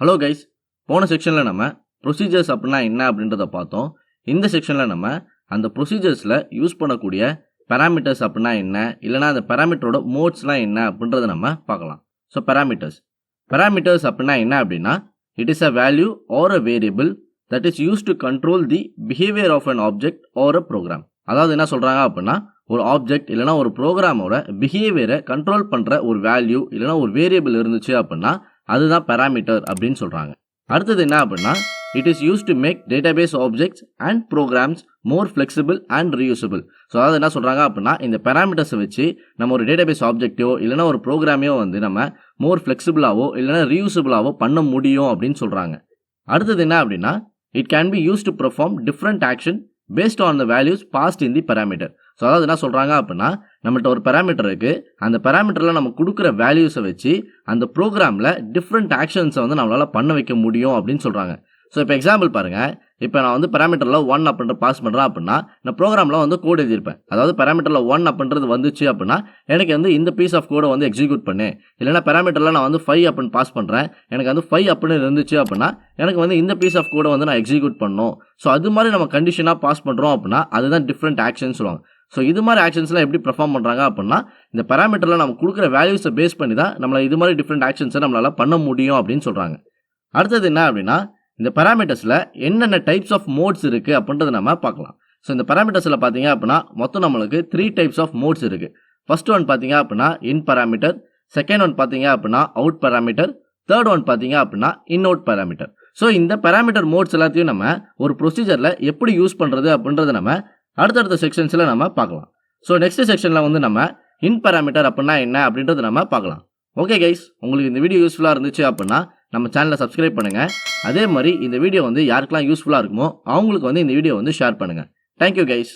Hello guys, போன செக்ஷனில் நம்ம ப்ரொசீஜர்ஸ் அப்படின்னா என்ன அப்படின்றத பார்த்தோம். இந்த செக்ஷனில் நம்ம அந்த ப்ரொசீஜர்ஸில் யூஸ் பண்ணக்கூடிய பேராமீட்டர்ஸ் அப்படின்னா என்ன, இல்லைனா அந்த பேராமீட்டரோட மோட்ஸ்லாம் என்ன அப்படின்றத நம்ம பார்க்கலாம். ஸோ பேராமீட்டர்ஸ் அப்படின்னா என்ன அப்படின்னா, it is a value or a variable that is use to control the behaviour of an object or a program. அதாவது என்ன சொல்கிறாங்க அப்படின்னா, ஒரு ஆப்ஜெக்ட் இல்லைனா ஒரு ப்ரோக்ராமோட பிஹேவியரை கண்ட்ரோல் பண்ணுற ஒரு வேல்யூ இல்லைனா ஒரு வேரியபிள் இருந்துச்சு அப்படின்னா அதுதான் பேராமீட்டர் அப்படின்னு சொல்கிறாங்க. அடுத்தது என்ன அப்படின்னா, it is use to make database objects and programs more flexible and reusable. So அதாவது என்ன சொல்கிறாங்க அப்படின்னா, இந்த பேராமீட்டர்ஸை வச்சு நம்ம ஒரு டேட்டாபேஸ் ஆப்ஜெக்டோ இல்லைனா ஒரு ப்ரோக்ராமையோ வந்து நம்ம மோர் ஃப்ளெக்சிபிளாவோ இல்லைனா ரீயூசபிளாவோ பண்ண முடியும் அப்படின்னு சொல்கிறாங்க. அடுத்தது என்ன அப்படின்னா, it can be use to perform different action based on the values passed in the parameter. So அதாவது என்ன சொல்கிறாங்க அப்படின்னா, நம்மகிட்ட ஒரு பேராமீட்டர் இருக்குது, அந்த பேராமீட்டரில் நம்ம கொடுக்குற வேல்யூஸை வச்சு அந்த ப்ரோக்ராமில் டிஃப்ரெண்ட் ஆக்ஷன்ஸை வந்து நம்மளால் பண்ண வைக்க முடியும் அப்படின்னு சொல்கிறாங்க. ஸோ இப்போ எக்ஸாம்பிள் பாருங்கள், இப்போ நான் வந்து பேராமீட்டரில் 1 அப்படின்ற பாஸ் பண்ணுறேன் அப்படின்னா நான் ப்ரோக்ராமில் வந்து கோட் எழுதியிருப்பேன். அதாவது பேராமீட்டரில் 1 அப்படின்றது வந்துச்சு அப்படின்னா எனக்கு வந்து இந்த பீஸ் ஆஃப் கோடை வந்து எக்ஸிக்யூட் பண்ணு. இல்லைனா பேராமீட்டரில் நான் வந்து 5 அப்படின்னு பாஸ் பண்ணுறேன், எனக்கு வந்து 5 அப்படின்னு இருந்துச்சு அப்படின்னா எனக்கு வந்து இந்த பீஸ் ஆஃப் கோடை வந்து நான் எக்ஸிக்யூட் பண்ணணும். ஸோ அது மாதிரி நம்ம கண்டிஷனாக பாஸ் பண்ணுறோம் அப்படின்னா அதுதான் டிஃப்ரெண்ட் ஆக்ஷன் சொல்லுவாங்க. ஸோ இது மாதிரி ஆக்ஷன்ஸ்லாம் எப்படி பெர்ஃபார்ம் பண்ணுறாங்க அப்படின்னா, இந்த பேராமீட்டரில் நம்ம கொடுக்குற வேல்யூஸை பேஸ் பண்ணி தான் நம்மளை இது மாதிரி டிஃப்ரெண்ட் ஆக்ஷன்ஸை நம்மளால் பண்ண முடியும் அப்படின்னு சொல்கிறாங்க. அடுத்தது என்ன அப்படின்னா, இந்த பேராமீட்டர்ஸில் என்னென்ன டைப்ஸ் ஆஃப் மோட்ஸ் இருக்குது அப்படின்றத நம்ம பார்க்கலாம். ஸோ இந்த பேராமீட்டர்ஸில் பார்த்தீங்க அப்படின்னா மொத்தம் நம்மளுக்கு 3 டைப்ஸ் ஆஃப் மோட்ஸ் இருக்குது. ஃபர்ஸ்ட் ஒன் பார்த்தீங்க அப்படின்னா இன் பேராமீட்டர், செகண்ட் ஒன் பார்த்தீங்க அப்படின்னா அவுட் பேராமீட்டர், தேர்ட் ஒன் பார்த்தீங்க அப்படின்னா இன் அவுட் பேராமீட்டர். ஸோ இந்த பேராமீட்டர் மோட்ஸ் எல்லாத்தையும் நம்ம ஒரு ப்ரொசீஜரில் எப்படி யூஸ் பண்ணுறது அப்படின்றத நம்ம அடுத்தடுத்த செக்ஷன்ஸில் நம்ம பார்க்கலாம். ஸோ நெக்ஸ்ட் செக்ஷனில் வந்து நம்ம இன் பேராமீட்டர் அப்படின்னா என்ன அப்படின்றத நம்ம பார்க்கலாம். ஓகே கைஸ், உங்களுக்கு இந்த வீடியோ யூஸ்ஃபுல்லாக இருந்துச்சு அப்படின்னா நம்ம சேனலை சப்ஸ்கிரைப் பண்ணுங்கள். அதே மாதிரி இந்த வீடியோ வந்து யாருக்கெல்லாம் யூஸ்ஃபுல்லாக இருக்குமோ அவங்களுக்கு வந்து இந்த வீடியோ வந்து ஷேர் பண்ணுங்கள். Thank you guys.